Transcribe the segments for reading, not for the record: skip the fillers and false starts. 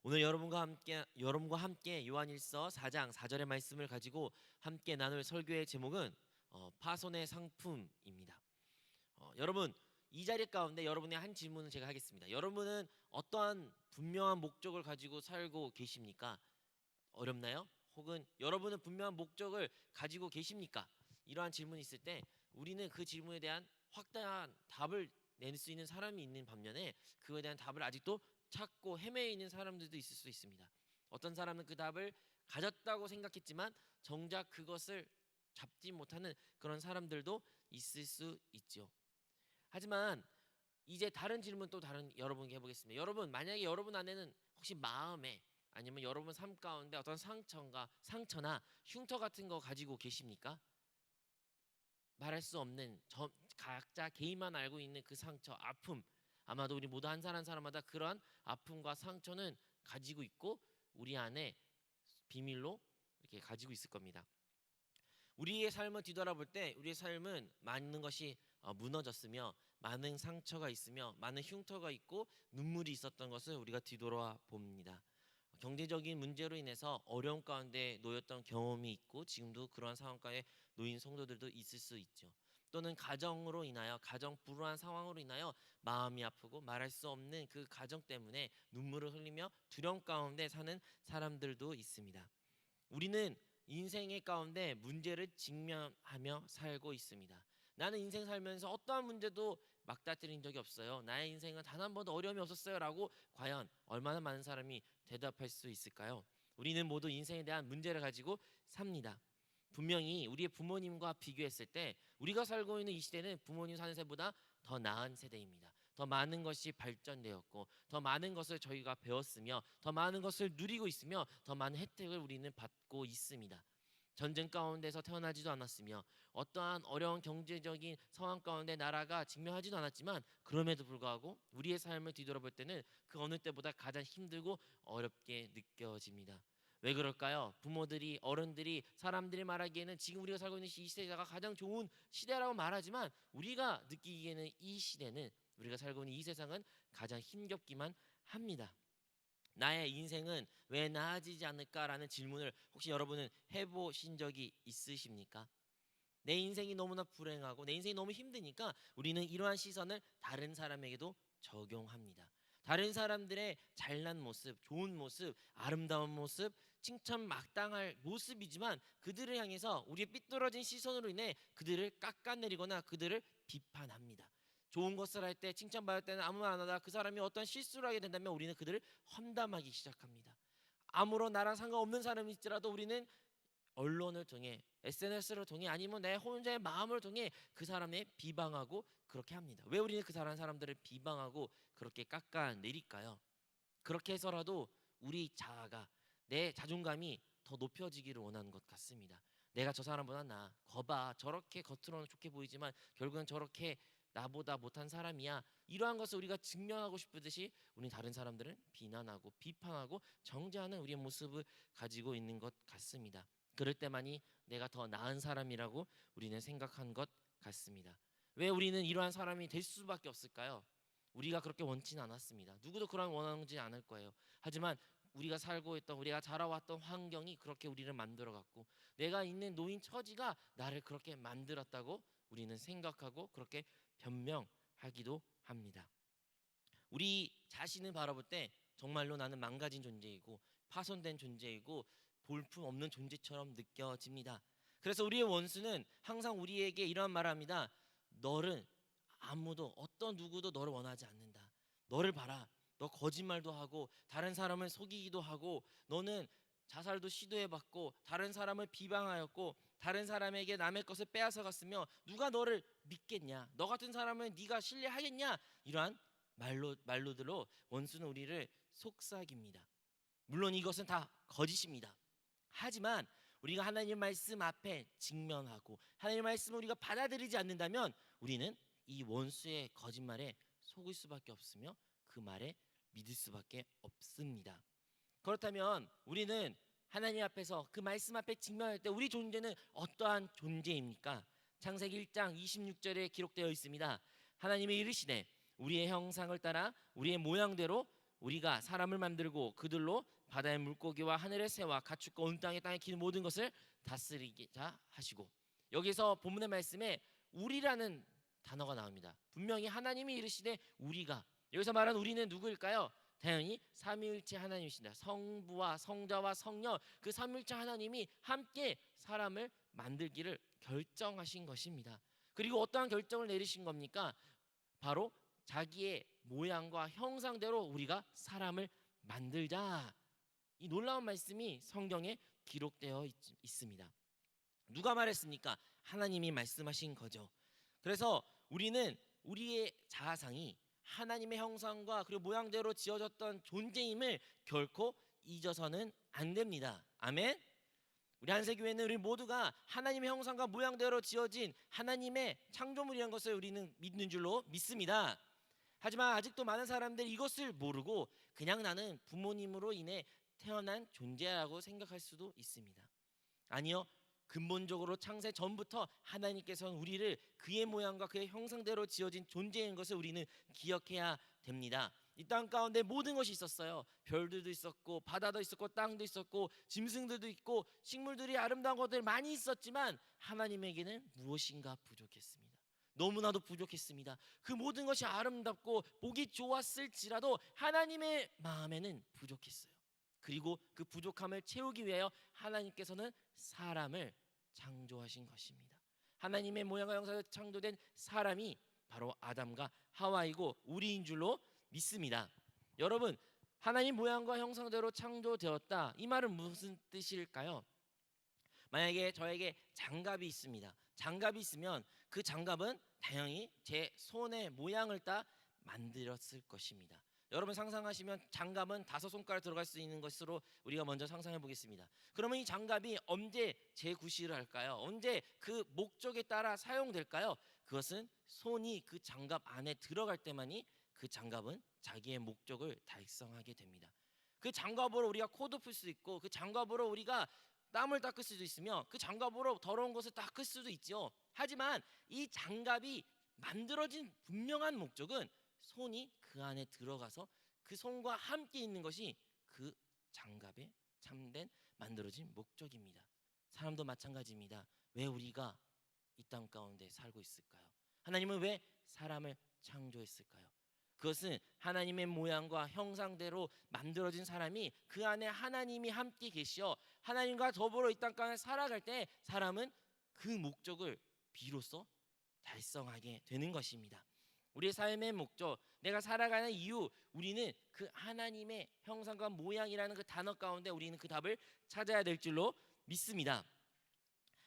오늘 여러분과 함께 요한일서 4장 4절의 말씀을 가지고 함께 나눌 설교의 제목은 파손의 상품입니다. 여러분, 이 자리 가운데 여러분의 한 질문을 제가 하겠습니다. 여러분은 어떠한 분명한 목적을 가지고 살고 계십니까? 어렵나요? 혹은 여러분은 분명한 목적을 가지고 계십니까? 이러한 질문이 있을 때 우리는 그 질문에 대한 확실한 답을 낼 수 있는 사람이 있는 반면에 그거에 대한 답을 아직도 찾고 헤매어 있는 사람들도 있을 수 있습니다. 어떤 사람은 그 답을 가졌다고 생각했지만 정작 그것을 잡지 못하는 그런 사람들도 있을 수 있죠. 하지만 이제 다른 질문, 또 다른 여러분께 해보겠습니다. 여러분, 만약에 여러분 안에는 혹시 마음에 아니면 여러분 삶 가운데 어떤 상처나 흉터 같은 거 가지고 계십니까? 말할 수 없는 각자 개인만 알고 있는 그 상처, 아픔. 아마도 우리 모두 한 사람 한 사람마다 그러한 아픔과 상처는 가지고 있고 우리 안에 비밀로 이렇게 가지고 있을 겁니다. 우리의 삶을 뒤돌아볼 때 우리의 삶은 많은 것이 무너졌으며 많은 상처가 있으며 많은 흉터가 있고 눈물이 있었던 것을 우리가 뒤돌아 봅니다. 경제적인 문제로 인해서 어려움 가운데 놓였던 경험이 있고 지금도 그러한 상황 가운데 놓인 성도들도 있을 수 있죠. 또는 가정으로 인하여 가정 불우한 상황으로 인하여 마음이 아프고 말할 수 없는 그 가정 때문에 눈물을 흘리며 두려움 가운데 사는 사람들도 있습니다. 우리는 인생의 가운데 문제를 직면하며 살고 있습니다. 나는 인생 살면서 어떠한 문제도 막다트린 적이 없어요. 나의 인생은 단 한 번도 어려움이 없었어요 라고 과연 얼마나 많은 사람이 대답할 수 있을까요? 우리는 모두 인생에 대한 문제를 가지고 삽니다. 분명히 우리의 부모님과 비교했을 때 우리가 살고 있는 이 시대는 부모님 사는 세보다 더 나은 세대입니다. 더 많은 것이 발전되었고 더 많은 것을 저희가 배웠으며 더 많은 것을 누리고 있으며 더 많은 혜택을 우리는 받고 있습니다. 전쟁 가운데서 태어나지도 않았으며 어떠한 어려운 경제적인 상황 가운데 나라가 직면하지도 않았지만 그럼에도 불구하고 우리의 삶을 뒤돌아볼 때는 그 어느 때보다 가장 힘들고 어렵게 느껴집니다. 왜 그럴까요? 부모들이, 어른들이, 사람들이 말하기에는 지금 우리가 살고 있는 이 시대가 가장 좋은 시대라고 말하지만 우리가 느끼기에는 이 시대는, 우리가 살고 있는 이 세상은 가장 힘겹기만 합니다. 나의 인생은 왜 나아지지 않을까라는 질문을 혹시 여러분은 해보신 적이 있으십니까? 내 인생이 너무나 불행하고 내 인생이 너무 힘드니까 우리는 이러한 시선을 다른 사람에게도 적용합니다. 다른 사람들의 잘난 모습, 좋은 모습, 아름다운 모습, 칭찬 마땅할 모습이지만 그들을 향해서 우리의 삐뚤어진 시선으로 인해 그들을 깎아내리거나 그들을 비판합니다. 좋은 것을 할 때, 칭찬받을 때는 아무 말 안 하다가 그 사람이 어떤 실수를 하게 된다면 우리는 그들을 험담하기 시작합니다. 아무런 나랑 상관없는 사람일지라도 우리는 언론을 통해, SNS를 통해, 아니면 내 혼자의 마음을 통해 그 사람의 비방하고 그렇게 합니다. 왜 우리는 그 사람들을 비방하고 그렇게 깎아내릴까요? 그렇게 해서라도 우리 자아가, 내 자존감이 더 높여지기를 원하는 것 같습니다. 내가 저 사람보다 나, 거봐, 저렇게 겉으로는 좋게 보이지만 결국은 저렇게 나보다 못한 사람이야. 이러한 것을 우리가 증명하고 싶듯이 우리 다른 사람들은 비난하고 비판하고 정죄하는 우리의 모습을 가지고 있는 것 같습니다. 그럴 때만이 내가 더 나은 사람이라고 우리는 생각한 것 같습니다. 왜 우리는 이러한 사람이 될 수밖에 없을까요? 우리가 그렇게 원치는 않았습니다. 누구도 그런 원하지 않을 거예요. 하지만 우리가 살고 있던, 우리가 자라왔던 환경이 그렇게 우리를 만들어 갔고 내가 있는 노인 처지가 나를 그렇게 만들었다고 우리는 생각하고 그렇게 변명하기도 합니다. 우리 자신을 바라볼 때 정말로 나는 망가진 존재이고 파손된 존재이고 볼품 없는 존재처럼 느껴집니다. 그래서 우리의 원수는 항상 우리에게 이러한 말을 합니다. 너를, 아무도, 어떤 누구도 너를 원하지 않는다. 너를 봐라. 너 거짓말도 하고 다른 사람을 속이기도 하고 너는 자살도 시도해봤고 다른 사람을 비방하였고 다른 사람에게 남의 것을 빼앗아 갔으며 누가 너를 믿겠냐? 너 같은 사람을 네가 신뢰하겠냐? 이러한 말로들로 원수는 우리를 속삭입니다. 물론 이것은 다 거짓입니다. 하지만 우리가 하나님 말씀 앞에 직면하고 하나님 말씀을 우리가 받아들이지 않는다면 우리는 이 원수의 거짓말에 속을 수밖에 없으며 그 말에 믿을 수밖에 없습니다. 그렇다면 우리는 하나님 앞에서 그 말씀 앞에 직면할 때 우리 존재는 어떠한 존재입니까? 창세기 1장 26절에 기록되어 있습니다. 하나님이 이르시되 우리의 형상을 따라 우리의 모양대로 우리가 사람을 만들고 그들로 바다의 물고기와 하늘의 새와 가축과 온 땅에 기는 모든 것을 다스리자 하시고, 여기서 본문의 말씀에 우리라는 단어가 나옵니다. 분명히 하나님이 이르시되 우리가, 여기서 말한 우리는 누구일까요? 당연히 삼위일체 하나님이십니다. 성부와 성자와 성령, 그 삼위일체 하나님이 함께 사람을 만들기를 결정하신 것입니다. 그리고 어떠한 결정을 내리신 겁니까? 바로 자기의 모양과 형상대로 우리가 사람을 만들자. 이 놀라운 말씀이 성경에 기록되어 있습니다. 누가 말했습니까? 하나님이 말씀하신 거죠. 그래서 우리는 우리의 자아상이 하나님의 형상과 그리고 모양대로 지어졌던 존재임을 결코 잊어서는 안 됩니다. 아멘. 우리 한세교회는 우리 모두가 하나님의 형상과 모양대로 지어진 하나님의 창조물이라는 것을 우리는 믿는 줄로 믿습니다. 하지만 아직도 많은 사람들이 이것을 모르고 그냥 나는 부모님으로 인해 태어난 존재라고 생각할 수도 있습니다. 아니요, 근본적으로 창세 전부터 하나님께서는 우리를 그의 모양과 그의 형상대로 지어진 존재인 것을 우리는 기억해야 됩니다. 이 땅 가운데 모든 것이 있었어요. 별들도 있었고 바다도 있었고 땅도 있었고 짐승들도 있고 식물들이 아름다운 것들 많이 있었지만 하나님에게는 무엇인가 부족했습니다. 너무나도 부족했습니다. 그 모든 것이 아름답고 보기 좋았을지라도 하나님의 마음에는 부족했어요. 그리고 그 부족함을 채우기 위하여 하나님께서는 사람을 창조하신 것입니다. 하나님의 모양과 형상으로 창조된 사람이 바로 아담과 하와이고 우리인 줄로 믿습니다. 여러분, 하나님 모양과 형상대로 창조되었다, 이 말은 무슨 뜻일까요? 만약에 저에게 장갑이 있습니다. 장갑이 있으면 그 장갑은 당연히 제 손의 모양을 따 만들었을 것입니다. 여러분 상상하시면 장갑은 5손가락 들어갈 수 있는 것으로 우리가 먼저 상상해 보겠습니다. 그러면 이 장갑이 언제 재구시를 할까요? 언제 그 목적에 따라 사용될까요? 그것은 손이 그 장갑 안에 들어갈 때만이 그 장갑은 자기의 목적을 달성하게 됩니다. 그 장갑으로 우리가 코도 풀 수 있고 그 장갑으로 우리가 땀을 닦을 수도 있으며 그 장갑으로 더러운 것을 닦을 수도 있죠. 하지만 이 장갑이 만들어진 분명한 목적은 손이 그 안에 들어가서 그 손과 함께 있는 것이 그 장갑의 참된 만들어진 목적입니다. 사람도 마찬가지입니다. 왜 우리가 이 땅 가운데 살고 있을까요? 하나님은 왜 사람을 창조했을까요? 그것은 하나님의 모양과 형상대로 만들어진 사람이 그 안에 하나님이 함께 계시어 하나님과 더불어 이 땅 가운데 살아갈 때 사람은 그 목적을 비로소 달성하게 되는 것입니다. 우리의 삶의 목적, 내가 살아가는 이유, 우리는 그 하나님의 형상과 모양이라는 그 단어 가운데 우리는 그 답을 찾아야 될 줄로 믿습니다.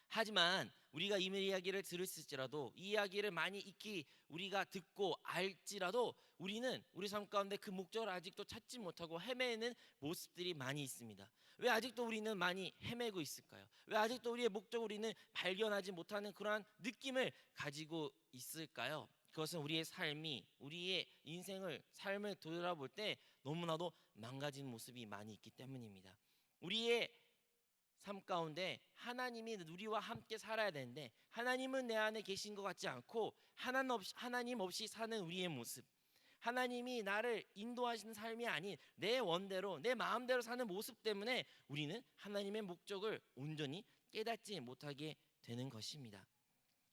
하지만 우리가 이 이야기를 들었을지라도 이 이야기를 많이 익히 우리가 듣고 알지라도 우리는 우리 삶 가운데 그 목적을 아직도 찾지 못하고 헤매는 모습들이 많이 있습니다. 왜 아직도 우리는 많이 헤매고 있을까요? 왜 아직도 우리의 목적을 우리는 발견하지 못하는 그러한 느낌을 가지고 있을까요? 그것은 우리의 삶이, 우리의 인생을, 삶을 돌아볼 때 너무나도 망가진 모습이 많이 있기 때문입니다. 우리의 삶 가운데 하나님이 우리와 함께 살아야 되는데 하나님은 내 안에 계신 것 같지 않고 하나님 없이 사는 우리의 모습, 하나님이 나를 인도하시는 삶이 아닌 내 원대로 내 마음대로 사는 모습 때문에 우리는 하나님의 목적을 온전히 깨닫지 못하게 되는 것입니다.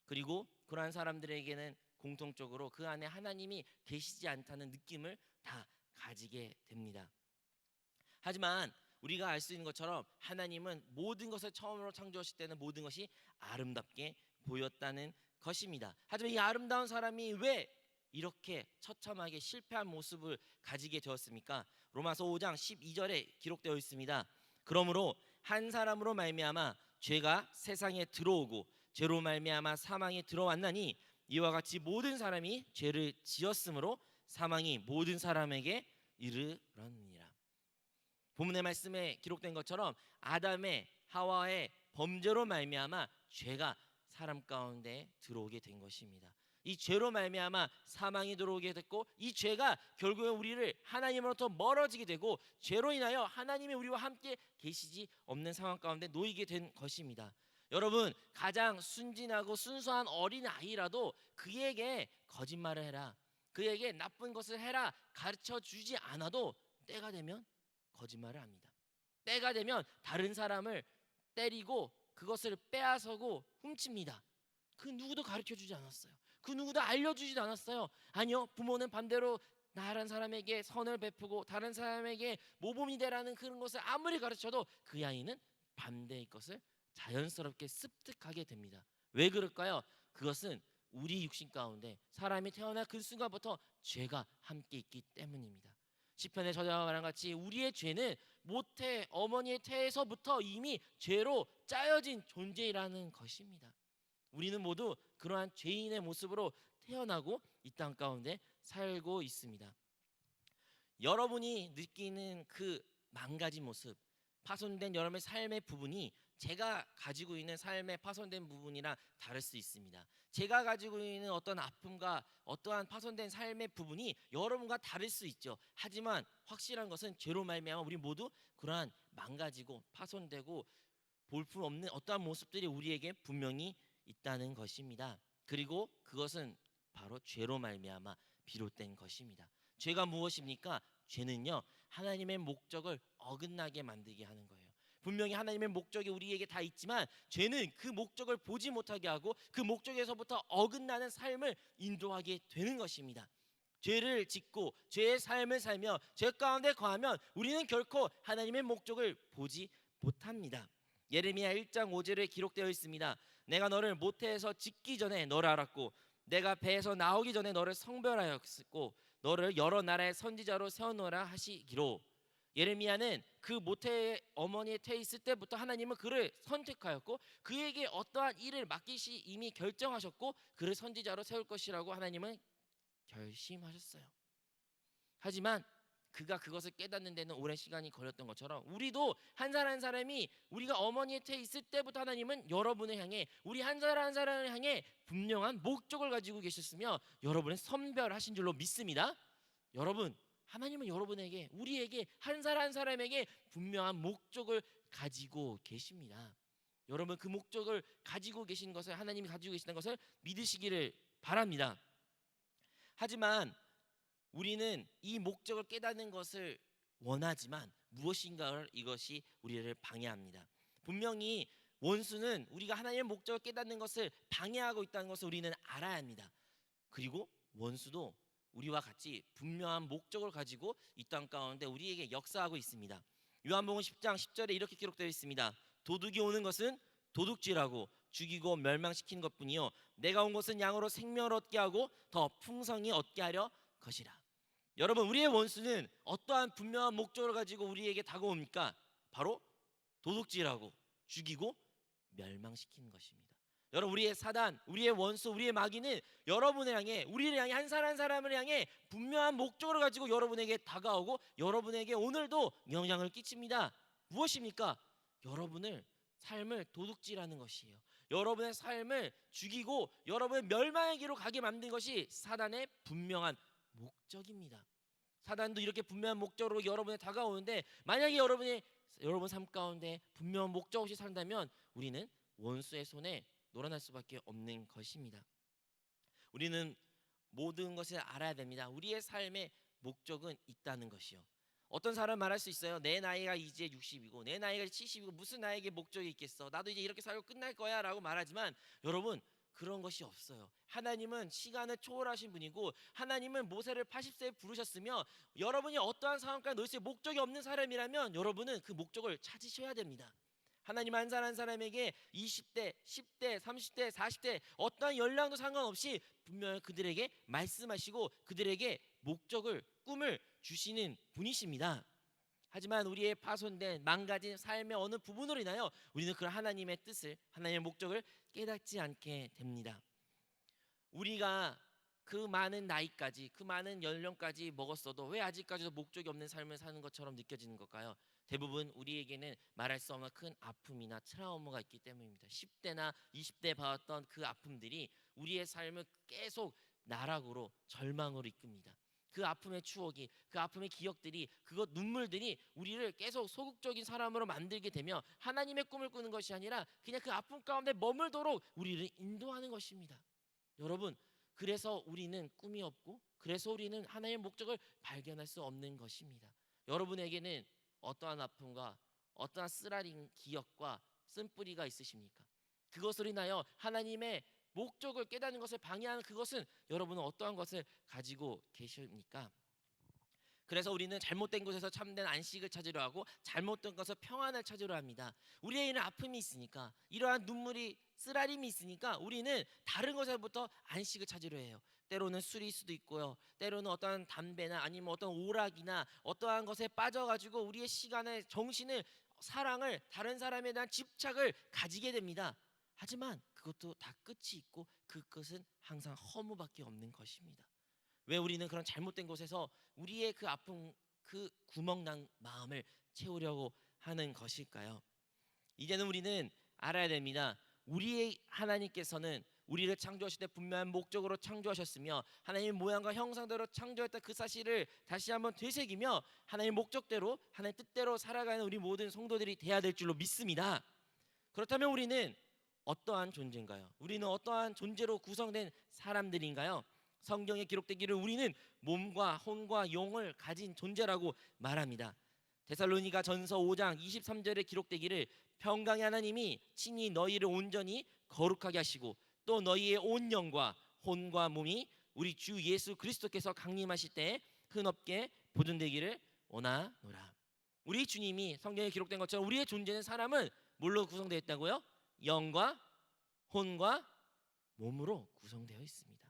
그리고 그러한 사람들에게는 공통적으로 그 안에 하나님이 계시지 않다는 느낌을 다 가지게 됩니다. 하지만 우리가 알 수 있는 것처럼 하나님은 모든 것을 처음으로 창조하실 때는 모든 것이 아름답게 보였다는 것입니다. 하지만 이 아름다운 사람이 왜 이렇게 처참하게 실패한 모습을 가지게 되었습니까? 로마서 5장 12절에 기록되어 있습니다. 그러므로 한 사람으로 말미암아 죄가 세상에 들어오고 죄로 말미암아 사망이 들어왔나니 이와 같이 모든 사람이 죄를 지었으므로 사망이 모든 사람에게 이르렀느니라. 본문의 말씀에 기록된 것처럼 아담의 하와의 범죄로 말미암아 죄가 사람 가운데 들어오게 된 것입니다. 이 죄로 말미암아 사망이 들어오게 됐고 이 죄가 결국에 우리를 하나님으로부터 멀어지게 되고 죄로 인하여 하나님이 우리와 함께 계시지 없는 상황 가운데 놓이게 된 것입니다. 여러분, 가장 순진하고 순수한 어린 아이라도 그에게 거짓말을 해라, 그에게 나쁜 것을 해라 가르쳐 주지 않아도 때가 되면 거짓말을 합니다. 때가 되면 다른 사람을 때리고 그것을 빼앗아고 훔칩니다. 그 누구도 가르쳐주지 않았어요. 그 누구도 알려주지도 않았어요. 아니요, 부모는 반대로 다른 사람에게 선을 베푸고 다른 사람에게 모범이 되라는 그런 것을 아무리 가르쳐도 그 아이는 반대의 것을 자연스럽게 습득하게 됩니다. 왜 그럴까요? 그것은 우리 육신 가운데 사람이 태어나 그 순간부터 죄가 함께 있기 때문입니다. 시편의 저자가 말한 같이 우리의 죄는 모태 어머니의 태에서부터 이미 죄로 짜여진 존재라는 것입니다. 우리는 모두 그러한 죄인의 모습으로 태어나고 이 땅 가운데 살고 있습니다. 여러분이 느끼는 그 망가진 모습, 파손된 여러분의 삶의 부분이 제가 가지고 있는 삶의 파손된 부분이랑 다를 수 있습니다. 제가 가지고 있는 어떤 아픔과 어떠한 파손된 삶의 부분이 여러분과 다를 수 있죠. 하지만 확실한 것은 죄로 말미암아 우리 모두 그러한 망가지고 파손되고 볼품 없는 어떠한 모습들이 우리에게 분명히 있다는 것입니다. 그리고 그것은 바로 죄로 말미암아 비롯된 것입니다. 죄가 무엇입니까? 죄는요, 하나님의 목적을 어긋나게 만들게 하는 거예요. 분명히 하나님의 목적이 우리에게 다 있지만 죄는 그 목적을 보지 못하게 하고 그 목적에서부터 어긋나는 삶을 인도하게 되는 것입니다. 죄를 짓고 죄의 삶을 살며 죄 가운데 거하면 우리는 결코 하나님의 목적을 보지 못합니다. 예레미야 1장 5절에 기록되어 있습니다. 내가 너를 모태에서 짓기 전에 너를 알았고 내가 배에서 나오기 전에 너를 성별하였고 너를 여러 나라의 선지자로 세워놓으라 하시기로. 예레미야는 그 모태 어머니의 태에 있을 때부터 하나님은 그를 선택하였고 그에게 어떠한 일을 맡기시 이미 결정하셨고 그를 선지자로 세울 것이라고 하나님은 결심하셨어요. 하지만 그가 그것을 깨닫는 데는 오랜 시간이 걸렸던 것처럼 우리도 한 사람 한 사람이 우리가 어머니의 태에 있을 때부터 하나님은 여러분을 향해 우리 한 사람 한 사람을 향해 분명한 목적을 가지고 계셨으며 여러분을 선별하신 줄로 믿습니다. 여러분, 하나님은 여러분에게 우리에게 한 사람 한 사람에게 분명한 목적을 가지고 계십니다. 여러분 그 목적을 가지고 계신 것을 하나님이 가지고 계시는 것을 믿으시기를 바랍니다. 하지만 우리는 이 목적을 깨닫는 것을 원하지만 무엇인가를 이것이 우리를 방해합니다. 분명히 원수는 우리가 하나님의 목적을 깨닫는 것을 방해하고 있다는 것을 우리는 알아야 합니다. 그리고 원수도 우리와 같이 분명한 목적을 가지고 이 땅 가운데 우리에게 역사하고 있습니다. 요한복음 10장 10절에 이렇게 기록되어 있습니다. 도둑이 오는 것은 도둑질하고 죽이고 멸망시키는 것뿐이요 내가 온 것은 양으로 생명을 얻게 하고 더 풍성히 얻게 하려 것이라. 여러분 우리의 원수는 어떠한 분명한 목적을 가지고 우리에게 다가옵니까? 바로 도둑질하고 죽이고 멸망시키는 것입니다. 여러분 우리의 사단, 우리의 원수, 우리의 마귀는 여러분을 향해 우리를 향해 한 사람 한 사람을 향해 분명한 목적을 가지고 여러분에게 다가오고 여러분에게 오늘도 영향을 끼칩니다. 무엇입니까? 여러분을 삶을 도둑질하는 것이에요. 여러분의 삶을 죽이고 여러분의 멸망의 길로 가게 만든 것이 사단의 분명한 목적입니다. 사단도 이렇게 분명한 목적으로 여러분에 다가오는데 만약에 여러분 삶 가운데 분명한 목적 없이 산다면 우리는 원수의 손에 놀아날 수밖에 없는 것입니다. 우리는 모든 것을 알아야 됩니다. 우리의 삶의 목적은 있다는 것이요. 어떤 사람은 말할 수 있어요. 내 나이가 이제 60이고 내 나이가 70이고 무슨 나에게 목적이 있겠어. 나도 이제 이렇게 살고 끝날 거야 라고 말하지만 여러분 그런 것이 없어요. 하나님은 시간을 초월하신 분이고 하나님은 모세를 80세에 부르셨으며 여러분이 어떠한 상황까지 놓일 수 목적이 없는 사람이라면 여러분은 그 목적을 찾으셔야 됩니다. 하나님 한 사람 한 사람에게 20대, 10대, 30대, 40대 어떠한 연령도 상관없이 분명히 그들에게 말씀하시고 그들에게 목적을 꿈을 주시는 분이십니다. 하지만 우리의 파손된 망가진 삶의 어느 부분으로 인하여 우리는 그 하나님의 뜻을 하나님의 목적을 깨닫지 않게 됩니다. 우리가 그 많은 나이까지 그 많은 연령까지 먹었어도 왜 아직까지도 목적이 없는 삶을 사는 것처럼 느껴지는 걸까요? 대부분 우리에게는 말할 수 없는 큰 아픔이나 트라우마가 있기 때문입니다. 10대나 20대 받았던 그 아픔들이 우리의 삶을 계속 나락으로 절망으로 이끕니다. 그 아픔의 추억이 그 아픔의 기억들이 그것 눈물들이 우리를 계속 소극적인 사람으로 만들게 되며 하나님의 꿈을 꾸는 것이 아니라 그냥 그 아픔 가운데 머물도록 우리를 인도하는 것입니다. 여러분 그래서 우리는 꿈이 없고 그래서 우리는 하나님의 목적을 발견할 수 없는 것입니다. 여러분에게는 어떠한 아픔과 어떠한 쓰라린 기억과 쓴뿌리가 있으십니까? 그것으로 인하여 하나님의 목적을 깨닫는 것을 방해하는 그것은 여러분은 어떠한 것을 가지고 계십니까? 그래서 우리는 잘못된 곳에서 참된 안식을 찾으려 하고 잘못된 곳에서 평안을 찾으려 합니다. 우리에게는 아픔이 있으니까, 이러한 눈물이 쓰라림이 있으니까 우리는 다른 것에부터 안식을 찾으려 해요. 때로는 술일 수도 있고요. 때로는 어떠한 담배나 아니면 어떤 오락이나 어떠한 것에 빠져가지고 우리의 시간을, 정신을, 사랑을, 다른 사람에 대한 집착을 가지게 됩니다. 하지만 그것도 다 끝이 있고 그것은 항상 허무밖에 없는 것입니다. 왜 우리는 그런 잘못된 곳에서 우리의 그 아픔, 그 구멍난 마음을 채우려고 하는 것일까요? 이제는 우리는 알아야 됩니다. 우리의 하나님께서는 우리를 창조하실 때 분명한 목적으로 창조하셨으며 하나님의 모양과 형상대로 창조했다, 그 사실을 다시 한번 되새기며 하나님의 목적대로, 하나님의 뜻대로 살아가는 우리 모든 성도들이 돼야 될 줄로 믿습니다. 그렇다면 우리는 어떠한 존재인가요? 우리는 어떠한 존재로 구성된 사람들인가요? 성경에 기록되기를 우리는 몸과 혼과 영을 가진 존재라고 말합니다. 데살로니가 전서 5장 23절에 기록되기를 평강의 하나님이 친히 너희를 온전히 거룩하게 하시고 또 너희의 온 영과 혼과 몸이 우리 주 예수 그리스도께서 강림하실 때 흔없게 보존되기를 원하노라. 우리 주님이 성경에 기록된 것처럼 우리의 존재는, 사람은 뭘로 구성되어 있다고요? 영과 혼과 몸으로 구성되어 있습니다.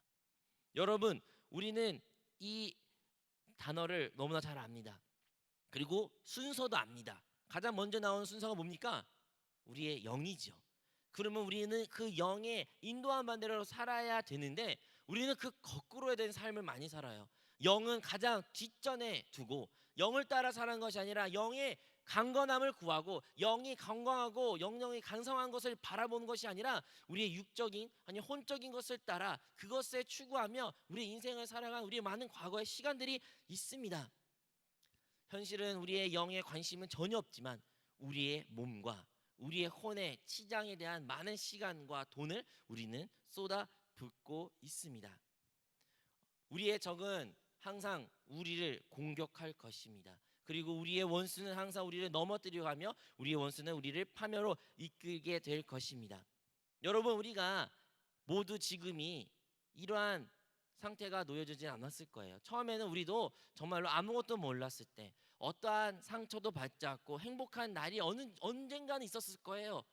여러분, 우리는 이 단어를 너무나 잘 압니다. 그리고 순서도 압니다. 가장 먼저 나오는 순서가 뭡니까? 우리의 영이죠. 그러면 우리는 그 영의 인도한 반대로 살아야 되는데 우리는 그 거꾸로 해야 되는 삶을 많이 살아요. 영은 가장 뒷전에 두고 영을 따라 사는 것이 아니라 영의 강건함을 구하고 영이 건강하고 영령이 강성한 것을 바라보는 것이 아니라 우리의 육적인 아니 혼적인 것을 따라 그것에 추구하며 우리의 인생을 살아간 우리의 많은 과거의 시간들이 있습니다. 현실은 우리의 영의 관심은 전혀 없지만 우리의 몸과 우리의 혼의 치장에 대한 많은 시간과 돈을 우리는 쏟아붓고 있습니다. 우리의 적은 항상 우리를 공격할 것입니다. 그리고 우리의 원수는 항상 우리를 넘어뜨려 가며 우리의 원수는 우리를 파멸로 이끌게 될 것입니다. 여러분, 우리가 모두 지금이 이러한 상태가 놓여지지 않았을 거예요. 처음에는 우리도 정말로 아무것도 몰랐을 때 어떠한 상처도 받지 않고 행복한 날이 언젠가는 있었을 거예요.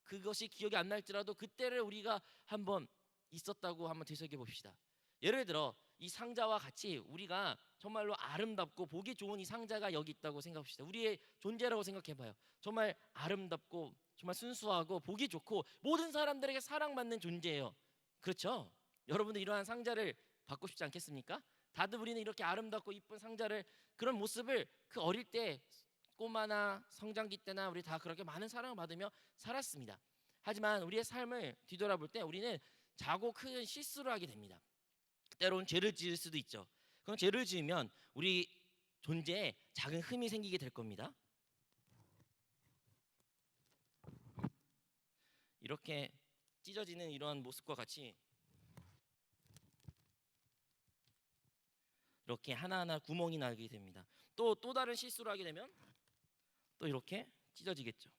그것이 기억이 안 날지라도 그때를 우리가 한번 있었다고 한번 되새겨 봅시다. 예를 들어 이 상자와 같이 우리가 정말로 아름답고 보기 좋은 이 상자가 여기 있다고 생각합시다. 우리의 존재라고 생각해봐요. 정말 아름답고 정말 순수하고 보기 좋고 모든 사람들에게 사랑받는 존재예요. 그렇죠? 여러분들 이러한 상자를 받고 싶지 않겠습니까? 다들 우리는 이렇게 아름답고 이쁜 상자를, 그런 모습을 그 어릴 때 꼬마나 성장기 때나 우리 다 그렇게 많은 사랑을 받으며 살았습니다. 하지만 우리의 삶을 뒤돌아볼 때 우리는 작고 큰 실수를 하게 됩니다. 때로는 죄를 지을 수도 있죠. 그럼 죄를 지으면 우리 존재에 작은 흠이 생기게 될 겁니다. 이렇게 찢어지는 이러한 모습과 같이 이렇게 하나하나 구멍이 나게 됩니다. 또 다른 실수를 하게 되면 또 이렇게 찢어지겠죠.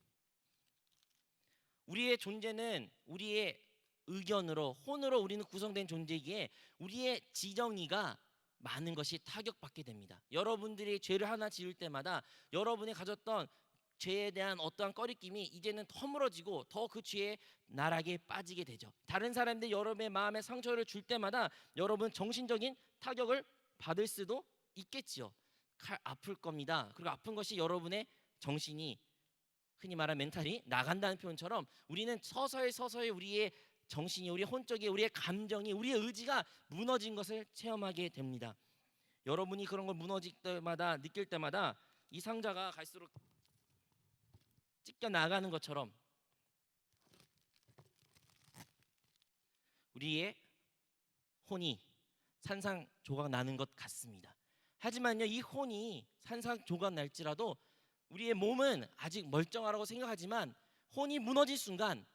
우리의 존재는 우리의 의견으로, 혼으로 우리는 구성된 존재이기에 우리의 지정의가 많은 것이 타격받게 됩니다. 여러분들이 죄를 하나 지을 때마다 여러분이 가졌던 죄에 대한 어떠한 꺼리낌이 이제는 허물어지고 더 그 죄의 나락에 빠지게 되죠. 다른 사람들이 여러분의 마음에 상처를 줄 때마다 여러분 정신적인 타격을 받을 수도 있겠지요. 아플 겁니다. 그리고 아픈 것이 여러분의 정신이, 흔히 말하는 멘탈이 나간다는 표현처럼 우리는 서서히 우리의 정신이, 우리의 혼적이, 우리의 감정이, 우리의 의지가 무너진 것을 체험하게 됩니다. 여러분이 그런 걸 무너질 때마다, 느낄 때마다 이 상자가 갈수록 찢겨 나가는 것처럼 우리의 혼이 산산조각 나는 것 같습니다. 하지만요, 이 혼이 산산조각 날지라도 우리의 몸은 아직 멀쩡하라고 생각하지만 혼이 무너질 순간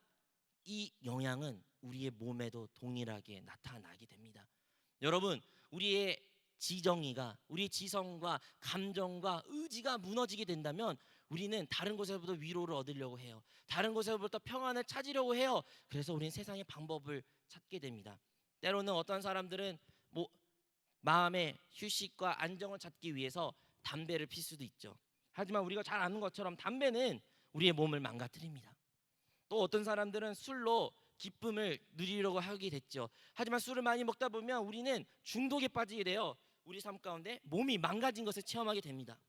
이 영향은 우리의 몸에도 동일하게 나타나게 됩니다. 여러분, 우리의 지정의가, 우리의 지성과 감정과 의지가 무너지게 된다면 우리는 다른 곳에서부터 위로를 얻으려고 해요. 다른 곳에서부터 평안을 찾으려고 해요. 그래서 우리는 세상의 방법을 찾게 됩니다. 때로는 어떤 사람들은 마음의 휴식과 안정을 찾기 위해서 담배를 필 수도 있죠. 하지만 우리가 잘 아는 것처럼 담배는 우리의 몸을 망가뜨립니다. 또 어떤 사람들은 술로 기쁨을 누리려고 하게 됐죠. 하지만 술을 많이 먹다 보면 우리는 중독에 빠지게 돼요. 우리 삶 가운데 몸이 망가진 것을 체험하게 됩니다.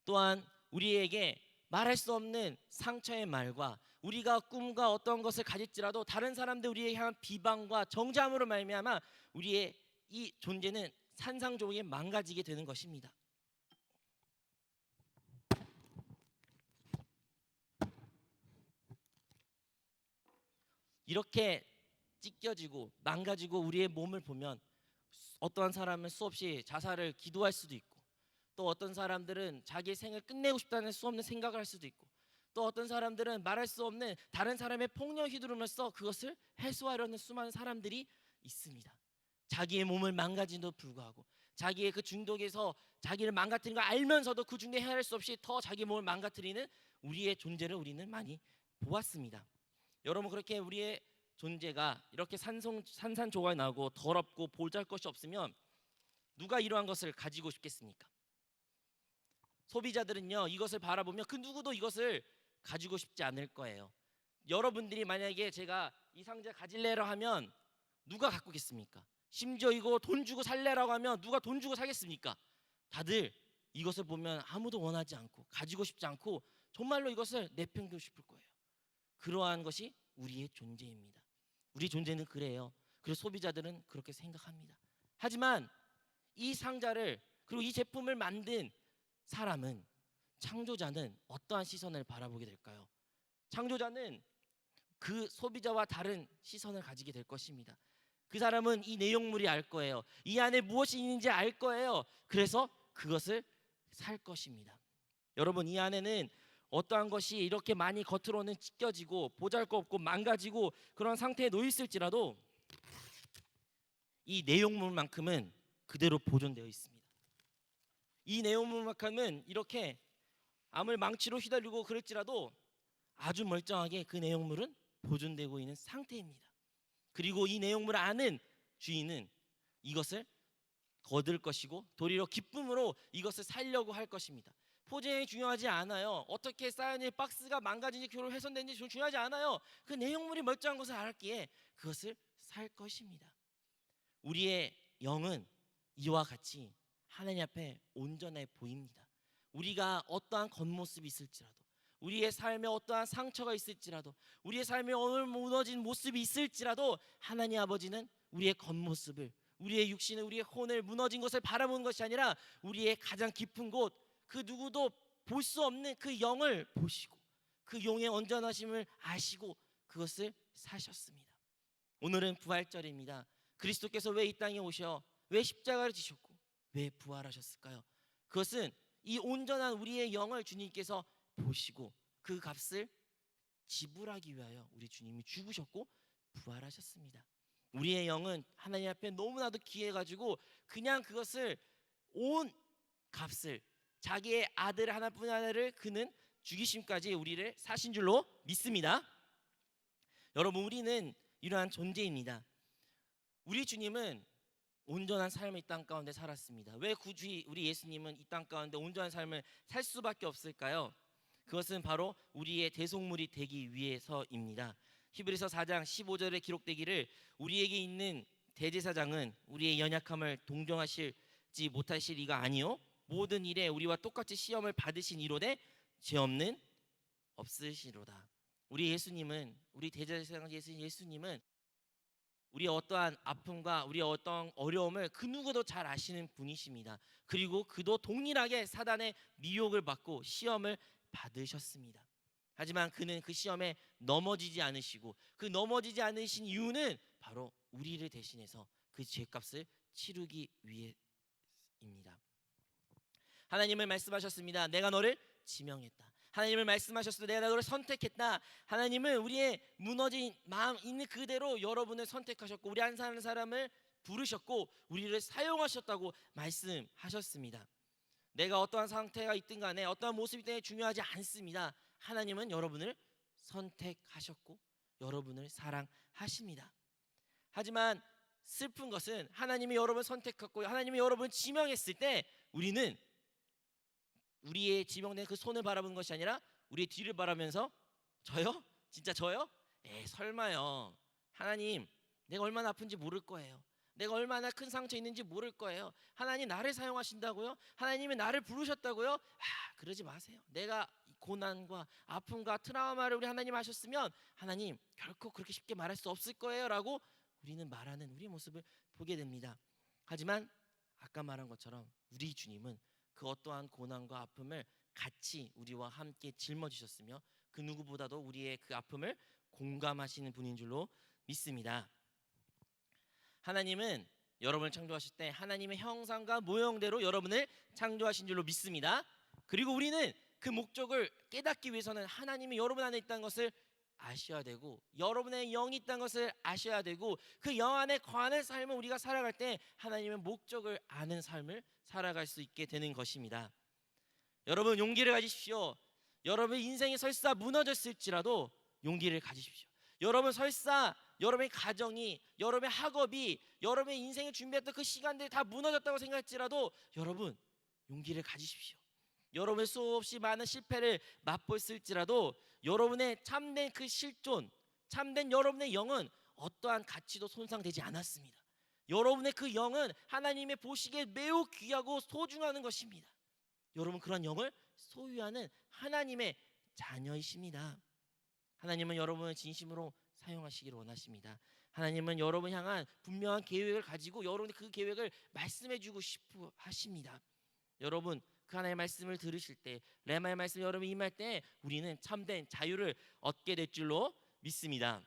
또한 우리에게 말할 수 없는 상처의 말과 우리가 꿈과 어떤 것을 가질지라도 다른 사람들 우리에 향한 비방과 정죄함으로 말미암아 우리의 이 존재는 산상조각에 망가지게 되는 것입니다. 이렇게 찢겨지고 망가지고 우리의 몸을 보면 어떠한 사람은 수없이 자살을 기도할 수도 있고, 또 어떤 사람들은 자기의 생을 끝내고 싶다는 수없는 생각을 할 수도 있고, 또 어떤 사람들은 말할 수 없는 다른 사람의 폭력을 휘두르면서 그것을 해소하려는 수많은 사람들이 있습니다. 자기의 몸을 망가진도 불구하고 자기의 그 중독에서 자기를 망가뜨리는 걸 알면서도 그 중에 헤아릴 수 없이 더 자기 몸을 망가뜨리는 우리의 존재를 우리는 많이 보았습니다. 여러분, 그렇게 우리의 존재가 이렇게 산산조각이 나고 더럽고 보잘것이 없으면 누가 이러한 것을 가지고 싶겠습니까? 소비자들은요, 이것을 바라보면 그 누구도 이것을 가지고 싶지 않을 거예요. 여러분들이 만약에 제가 이 상자 가질래라 하면 누가 갖고겠습니까? 심지어 이거 돈 주고 살래라고 하면 누가 돈 주고 사겠습니까? 다들 이것을 보면 아무도 원하지 않고 가지고 싶지 않고 정말로 이것을 내팽개고 싶을 거예요. 그러한 것이 우리의 존재입니다. 우리 존재는 그래요. 그래서 소비자들은 그렇게 생각합니다. 하지만 이 상자를 그리고 이 제품을 만든 사람은, 창조자는 어떠한 시선을 바라보게 될까요? 창조자는 그 소비자와 다른 시선을 가지게 될 것입니다. 그 사람은 이 내용물이 알 거예요. 이 안에 무엇이 있는지 알 거예요. 그래서 그것을 살 것입니다. 여러분, 이 안에는 어떠한 것이 이렇게 많이 겉으로는 찢겨지고 보잘것없고 망가지고 그런 상태에 놓여 있을지라도 이 내용물만큼은 그대로 보존되어 있습니다. 이 내용물만큼은 이렇게 암을 망치로 휘날리고 그럴지라도 아주 멀쩡하게 그 내용물은 보존되고 있는 상태입니다. 그리고 이 내용물을 아는 주인은 이것을 거둘 것이고 도리어 기쁨으로 이것을 살려고 할 것입니다. 포장이 중요하지 않아요. 어떻게 쌓여있는 박스가 망가진지 교로 훼손된지 중요하지 않아요. 그 내용물이 멀쩡한 것을 알았기에 그것을 살 것입니다. 우리의 영은 이와 같이 하나님 앞에 온전해 보입니다. 우리가 어떠한 겉모습이 있을지라도, 우리의 삶에 어떠한 상처가 있을지라도, 우리의 삶에 오늘 무너진 모습이 있을지라도 하나님 아버지는 우리의 겉모습을, 우리의 육신을, 우리의 혼을, 무너진 것을 바라보는 것이 아니라 우리의 가장 깊은 곳, 그 누구도 볼 수 없는 그 영을 보시고 그 영의 온전하심을 아시고 그것을 사셨습니다. 오늘은 부활절입니다. 그리스도께서 왜 이 땅에 오셔 왜 십자가를 지셨고 왜 부활하셨을까요? 그것은 이 온전한 우리의 영을 주님께서 보시고 그 값을 지불하기 위하여 우리 주님이 죽으셨고 부활하셨습니다. 우리의 영은 하나님 앞에 너무나도 귀해가지고 그냥 그것을 온 값을, 자기의 아들 하나뿐 하나를 그는 죽이심까지 우리를 사신 줄로 믿습니다. 여러분, 우리는 이러한 존재입니다. 우리 주님은 온전한 삶을 이 땅 가운데 살았습니다. 왜 굳이 우리 예수님은 이 땅 가운데 온전한 삶을 살 수밖에 없을까요? 그것은 바로 우리의 대속물이 되기 위해서입니다. 히브리서 4장 15절에 기록되기를 우리에게 있는 대제사장은 우리의 연약함을 동정하실지 못하실 이가 아니요 모든 일에 우리와 똑같이 시험을 받으신 이로되 죄 없는 없으시로다. 우리 예수님은, 우리 대제사장 예수님은 우리의 어떠한 아픔과 우리의 어떠한 어려움을 그 누구도 잘 아시는 분이십니다. 그리고 그도 동일하게 사단의 미혹을 받고 시험을 받으셨습니다. 하지만 그는 그 시험에 넘어지지 않으시고 그 넘어지지 않으신 이유는 바로 우리를 대신해서 그 죄값을 치르기 위해입니다. 하나님은 말씀하셨습니다. 내가 너를 지명했다. 하나님을 말씀하셨을 때 내가 너를 선택했다. 하나님은 우리의 무너진 마음 있는 그대로 여러분을 선택하셨고 우리 한 사람을 부르셨고 우리를 사용하셨다고 말씀하셨습니다. 내가 어떠한 상태가 있든 간에 어떠한 모습이 있든 중요하지 않습니다. 하나님은 여러분을 선택하셨고 여러분을 사랑하십니다. 하지만 슬픈 것은 하나님이 여러분을 선택했고 하나님이 여러분을 지명했을 때 우리는 우리의 지명된 그 손을 바라보는 것이 아니라 우리의 뒤를 바라면서 저요? 진짜 저요? 설마요. 하나님, 내가 얼마나 아픈지 모를 거예요. 내가 얼마나 큰 상처 있는지 모를 거예요. 하나님 나를 사용하신다고요? 하나님이 나를 부르셨다고요? 그러지 마세요. 내가 고난과 아픔과 트라우마를 우리 하나님 하셨으면 하나님 결코 그렇게 쉽게 말할 수 없을 거예요 라고 우리는 말하는 우리의 모습을 보게 됩니다. 하지만 아까 말한 것처럼 우리 주님은 그 어떠한 고난과 아픔을 같이 우리와 함께 짊어지셨으며 그 누구보다도 우리의 그 아픔을 공감하시는 분인 줄로 믿습니다. 하나님은 여러분을 창조하실 때 하나님의 형상과 모형대로 여러분을 창조하신 줄로 믿습니다. 그리고 우리는 그 목적을 깨닫기 위해서는 하나님이 여러분 안에 있다는 것을 아셔야 되고 여러분의 영이 있다는 것을 아셔야 되고 그 영 안에 거하는 삶을 우리가 살아갈 때 하나님의 목적을 아는 삶을 살아갈 수 있게 되는 것입니다. 여러분 용기를 가지십시오. 여러분 인생이 설사 무너졌을지라도 용기를 가지십시오. 여러분 설사 여러분의 가정이 여러분의 학업이 여러분의 인생을 준비했던 그 시간들이 다 무너졌다고 생각할지라도 여러분 용기를 가지십시오. 여러분의 수없이 많은 실패를 맛보았을지라도 여러분의 참된 그 실존 참된 여러분의 영은 어떠한 가치도 손상되지 않았습니다. 여러분의 그 영은 하나님의 보시기에 매우 귀하고 소중한 것입니다. 여러분 그런 영을 소유하는 하나님의 자녀이십니다. 하나님은 여러분을 진심으로 사용하시기를 원하십니다. 하나님은 여러분 향한 분명한 계획을 가지고 여러분의 그 계획을 말씀해주고 싶어 하십니다. 여러분 그 하나님의 말씀을 들으실 때 레마의 말씀 여러분 임할 때 우리는 참된 자유를 얻게 될 줄로 믿습니다.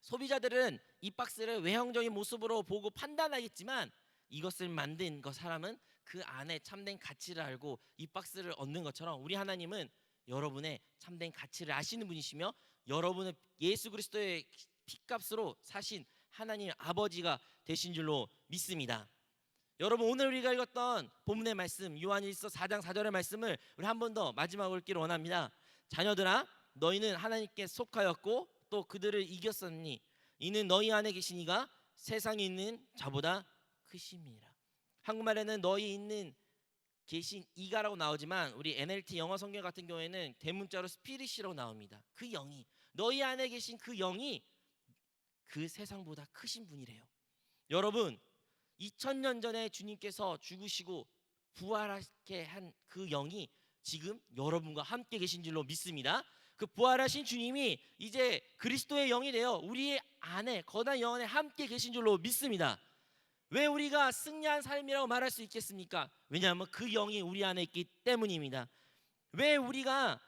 소비자들은 이 박스를 외형적인 모습으로 보고 판단하겠지만 이것을 만든 그 사람은 그 안에 참된 가치를 알고 이 박스를 얻는 것처럼 우리 하나님은 여러분의 참된 가치를 아시는 분이시며 여러분은 예수 그리스도의 피값으로 사신 하나님 아버지가 되신 줄로 믿습니다. 여러분 오늘 우리가 읽었던 본문의 말씀 요한일서 4장 4절의 말씀을 우리 한 번 더 마지막으로 읽기를 원합니다. 자녀들아 너희는 하나님께 속하였고 또 그들을 이겼었니 이는 너희 안에 계신 이가 세상에 있는 자보다 크심이라. 한국말에는 너희 있는 계신 이가라고 나오지만 우리 NLT 영어 성경 같은 경우에는 대문자로 스피릿이라고 나옵니다. 그 영이 너희 안에 계신 그 영이 그 세상보다 크신 분이래요. 여러분 2000년 전에 주님께서 죽으시고 부활하게 한 그 영이 지금 여러분과 함께 계신 줄로 믿습니다. 그 부활하신 주님이 이제 그리스도의 영이 되어 우리 안에 거룩한 영 안에 함께 계신 줄로 믿습니다. 왜 우리가 승리한 삶이라고 말할 수 있겠습니까? 왜냐하면 그 영이 우리 안에 있기 때문입니다. 왜 우리가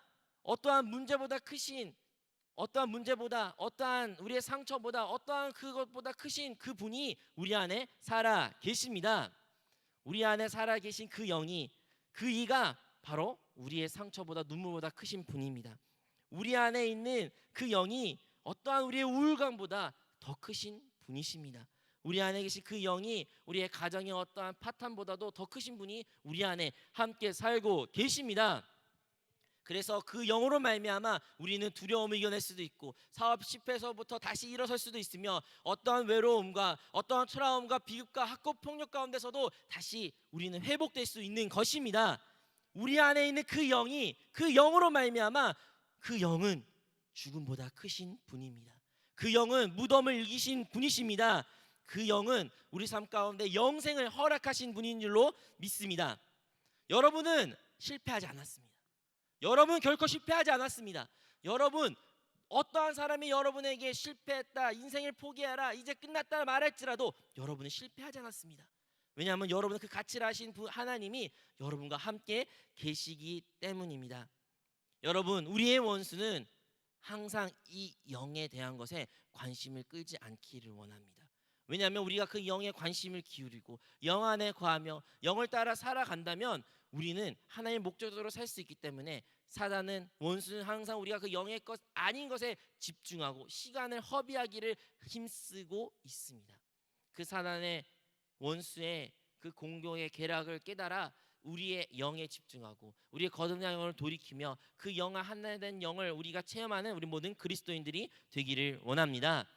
어떠한 문제보다 크신 어떠한 우리의 상처보다 어떠한 그것보다 크신 그 분이 우리 안에 살아 계십니다. 우리 안에 살아 계신 그 영이 그 이가 바로 우리의 상처보다 눈물보다 크신 분입니다. 우리 안에 있는 그 영이 어떠한 우리의 우울감보다 더 크신 분이십니다. 우리 안에 계신 그 영이 우리의 가정의 어떠한 파탄보다도 더 크신 분이 우리 안에 함께 살고 계십니다. 그래서 그 영으로 말미암아 우리는 두려움을 이겨낼 수도 있고 사업 실패에서부터 다시 일어설 수도 있으며 어떠한 외로움과 어떠한 트라움과 비극과 학교 폭력 가운데서도 다시 우리는 회복될 수 있는 것입니다. 우리 안에 있는 그 영이 그 영으로 말미암아 그 영은 죽음보다 크신 분입니다. 그 영은 무덤을 이기신 분이십니다. 그 영은 우리 삶 가운데 영생을 허락하신 분인 줄로 믿습니다. 여러분은 실패하지 않았습니다. 여러분 결코 실패하지 않았습니다. 여러분 어떠한 사람이 여러분에게 실패했다, 인생을 포기하라, 이제 끝났다 말할지라도 여러분은 실패하지 않았습니다. 왜냐하면 여러분은 그 가치를 아신 하나님이 여러분과 함께 계시기 때문입니다. 여러분 우리의 원수는 항상 이 영에 대한 것에 관심을 끌지 않기를 원합니다. 왜냐하면 우리가 그 영에 관심을 기울이고 영 안에 거하며 영을 따라 살아간다면 우리는 하나님의 목적으로 살 수 있기 때문에 사단은 원수는 항상 우리가 그 영의 것 아닌 것에 집중하고 시간을 허비하기를 힘쓰고 있습니다. 그 사단의 원수의 그 공격의 계략을 깨달아 우리의 영에 집중하고 우리의 거듭난 영을 돌이키며 그 영과 하나 된 영을 우리가 체험하는 우리 모든 그리스도인들이 되기를 원합니다.